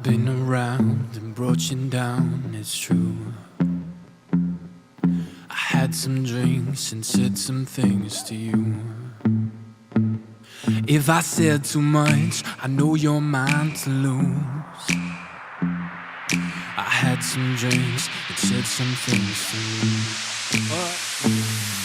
Been around and brought you down, it's true. I had some drinks and said some things to you. If I said too much, I know you're mine to lose. I had some drinks and said some things to you.